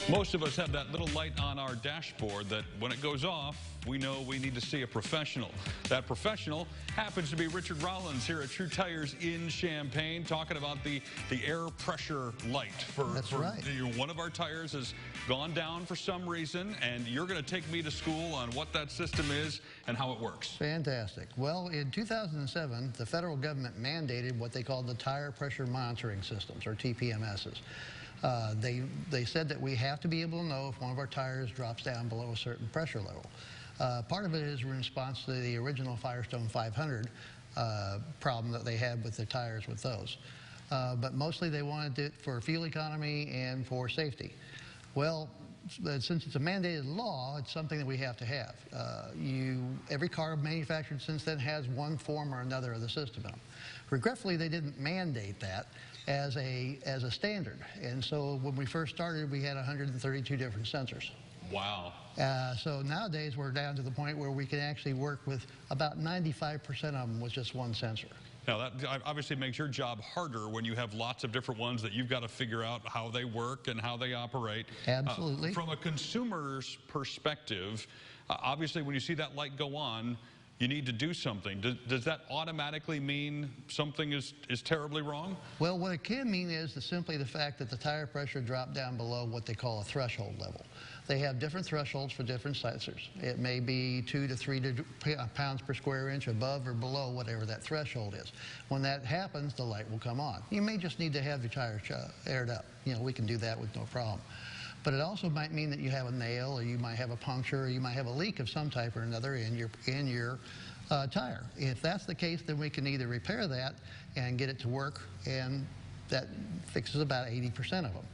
Most of us have that little light on our dashboard that when it goes off, we know we need to see a professional. That professional happens to be Richard Rollins here at True Tires in Champaign, talking about the air pressure light. That's right. One of our tires has gone down for some reason, and you're going to take me to school on what that system is and how it works. Fantastic. Well, in 2007, the federal government mandated what they called the tire pressure monitoring systems, or TPMSs. They said that we have to be able to know if one of our tires drops down below a certain pressure level. Part of it is in response to the original Firestone 500 problem that they had with the tires with those. But mostly they wanted it for fuel economy and for safety. Well, since it's a mandated law, it's something that we have to have. Every car manufactured since then has one form or another of the system in them. Regretfully, they didn't mandate that as a standard. And so when we first started, we had 132 different sensors. Wow. So nowadays, we're down to the point where we can actually work with about 95% of them with just one sensor. Now, that obviously makes your job harder when you have lots of different ones that you've got to figure out how they work and how they operate. Absolutely. From a consumer's perspective, obviously, when you see that light go on, you need to do something. Does that automatically mean something is terribly wrong? Well, what it can mean is simply the fact that the tire pressure dropped down below what they call a threshold level. They have different thresholds for different sensors. It may be 2 to 3 pounds per square inch above or below whatever that threshold is. When that happens, the light will come on. You may just need to have your tires aired up. You know, we can do that with no problem. But it also might mean that you have a nail, or you might have a puncture, or you might have a leak of some type or another in your tire. If that's the case, then we can either repair that and get it to work, and that fixes about 80% of them.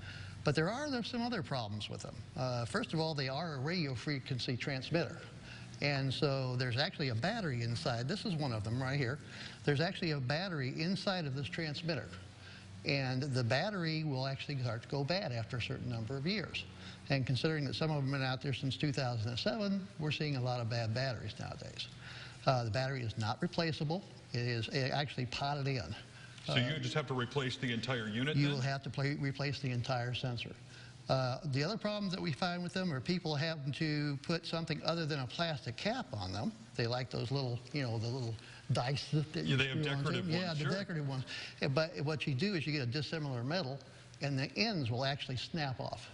But there are some other problems with them. First of all, they are a radio frequency transmitter. And so there's actually a battery inside. This is one of them right here. There's actually a battery inside of this transmitter. And the battery will actually start to go bad after a certain number of years. And considering that some of them have been out there since 2007, we're seeing a lot of bad batteries nowadays. The battery is not replaceable. It is actually potted in. So you just have to replace the entire unit? You will have to replace the entire sensor. The other problems that we find with them are people having to put something other than a plastic cap on them. They like those little, the little dice that they have decorative ones. Yeah, the decorative ones. But what you do is you get a dissimilar metal, and the ends will actually snap off.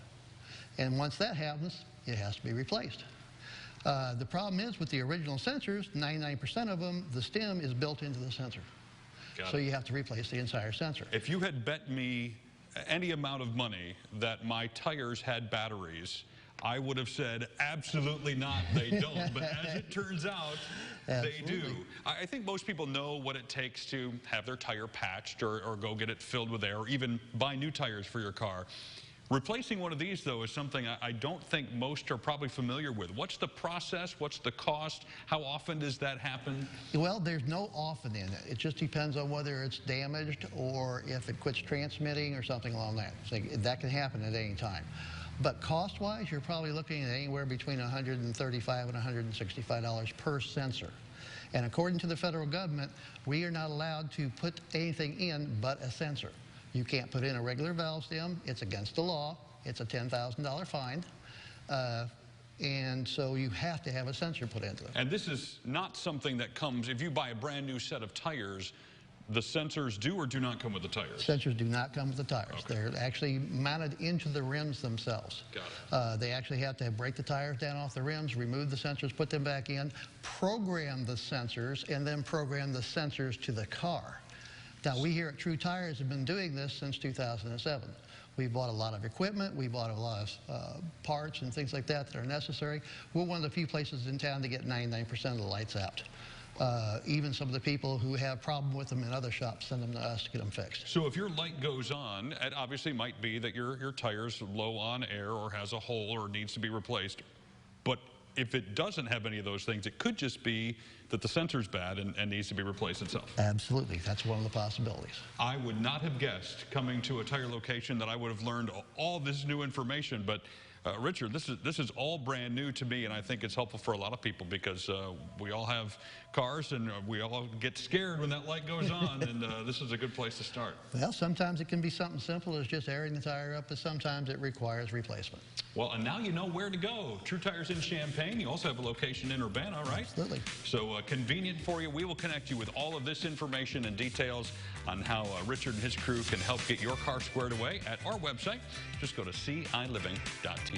And once that happens, it has to be replaced. The problem is with the original sensors, 99% of them, the stem is built into the sensor. So you have to replace the entire sensor. If you had bet me any amount of money that my tires had batteries, I would have said, absolutely not, they don't. But as it turns out, they do. I think most people know what it takes to have their tire patched or go get it filled with air, or even buy new tires for your car. Replacing one of these, though, is something I don't think most are probably familiar with. What's the process? What's the cost? How often does that happen? Well, there's no often in it. It just depends on whether it's damaged or if it quits transmitting or something along that. So that can happen at any time. But cost-wise, you're probably looking at anywhere between $135 and $165 per sensor. And according to the federal government, we are not allowed to put anything in but a sensor. You can't put in a regular valve stem. It's against the law. It's a $10,000 fine. And so you have to have a sensor put into it. And this is not something that comes, if you buy a brand new set of tires, the sensors do or do not come with the tires? Sensors do not come with the tires. Okay. They're actually mounted into the rims themselves. Got it. They actually have to break the tires down off the rims, remove the sensors, put them back in, program the sensors, and then program the sensors to the car. Now, we here at True Tires have been doing this since 2007. We've bought a lot of equipment. We bought a lot of parts and things like that are necessary. We're one of the few places in town to get 99% of the lights out. Even some of the people who have problem with them in other shops send them to us to get them fixed. So if your light goes on, it obviously might be that your tire's low on air or has a hole or needs to be replaced. But if it doesn't have any of those things, it could just be that the sensor's bad and needs to be replaced itself. Absolutely. That's one of the possibilities. I would not have guessed coming to a tire location that I would have learned all this new information, but Richard, this is all brand new to me, and I think it's helpful for a lot of people because we all have cars and we all get scared when that light goes on, and this is a good place to start. Well, sometimes it can be something simple as just airing the tire up, but sometimes it requires replacement. Well, and now you know where to go. True Tires in Champaign. You also have a location in Urbana, right? Absolutely. So convenient for you. We will connect you with all of this information and details on how Richard and his crew can help get your car squared away at our website. Just go to CILiving.tv.